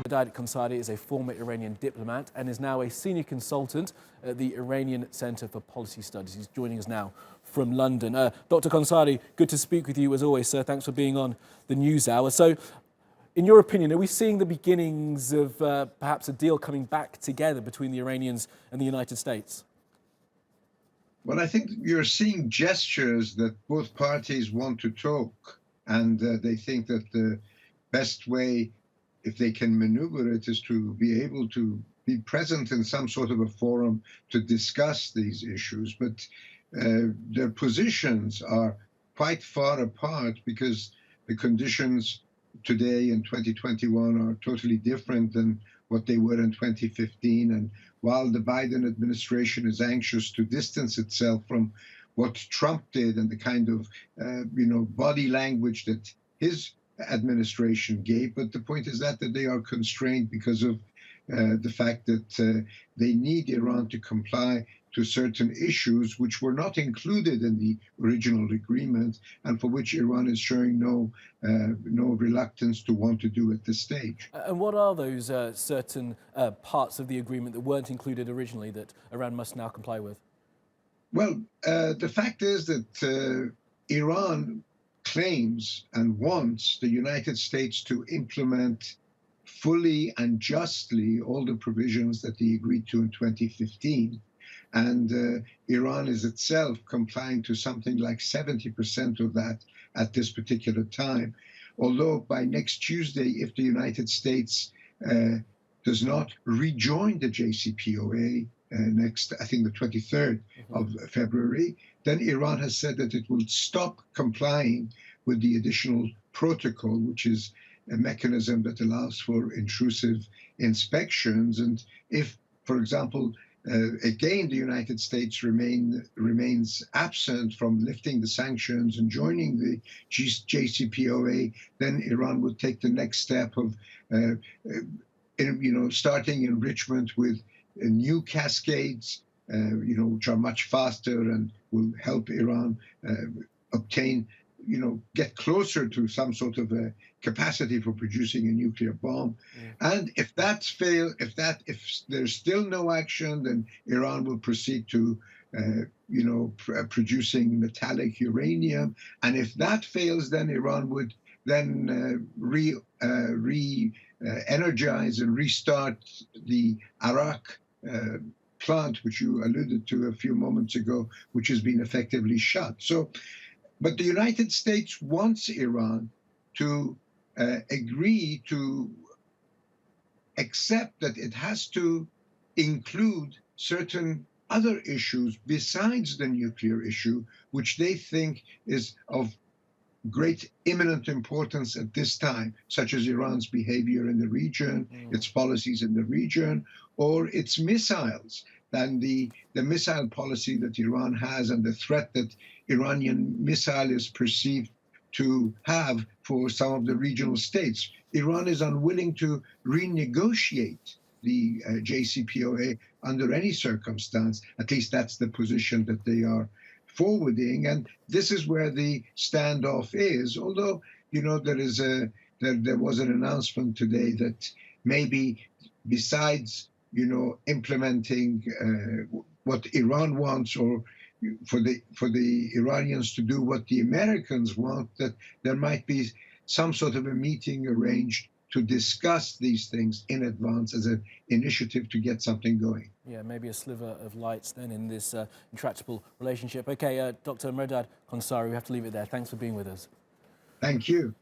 Mehrdad Khonsari is a former Iranian diplomat and is now a senior consultant at the Iranian Center for Policy Studies. He's joining us now from London. Dr. Khonsari, good to speak with you as always, sir. Thanks for being on the News Hour. So, in your opinion, are we seeing the beginnings of perhaps a deal coming back together between the Iranians and the United States? Well, I think you're seeing gestures that both parties want to talk, and they think that the best way, if they can maneuver it, is to be able to be present in some sort of a forum to discuss these issues. But their positions are quite far apart because the conditions today in 2021 are totally different than what they were in 2015. And while the Biden administration is anxious to distance itself from what Trump did and the kind of body language that his administration gave, but the point is that they are constrained because of the fact that they need Iran to comply to certain issues which were not included in the original agreement and for which Iran is showing no reluctance to want to do at this stage. And what are those certain parts of the agreement that weren't included originally that Iran must now comply with? Well, the fact is that Iran claims and wants the United States to implement fully and justly all the provisions that they agreed to in 2015. And Iran is itself complying to something like 70% of that at this particular time. Although by next Tuesday, if the United States does not rejoin the JCPOA next, I think the 23rd of February, then Iran has said that it will stop complying with the additional protocol, which is a mechanism that allows for intrusive inspections. And if, for example, again, the United States remains absent from lifting the sanctions and joining the JCPOA, then Iran would take the next step of, starting enrichment with new cascades, which are much faster and will help Iran obtain, get closer to some sort of a capacity for producing a nuclear bomb. And if that's failed, if there's still no action, then Iran will proceed to, producing metallic uranium. And if that fails, then Iran would then energize and restart the Arak plant, which you alluded to a few moments ago, which has been effectively shut. So, but the United States wants Iran to agree to accept that it has to include certain other issues besides the nuclear issue, which they think is of great imminent importance at this time, such as Iran's behavior in the region, its policies in the region, or its missiles. And the missile policy that Iran has and the threat that Iranian missile is perceived to have for some of the regional states. Iran is unwilling to renegotiate the JCPOA under any circumstance. At least that's the position that they are forwarding. And this is where the standoff is. Although, there was an announcement today that maybe besides implementing what Iran wants, or for the Iranians to do what the Americans want, that there might be some sort of a meeting arranged to discuss these things in advance as an initiative to get something going. Yeah, maybe a sliver of light then in this intractable relationship. Okay, Dr. Mehrdad Khonsari, we have to leave it there. Thanks for being with us. Thank you.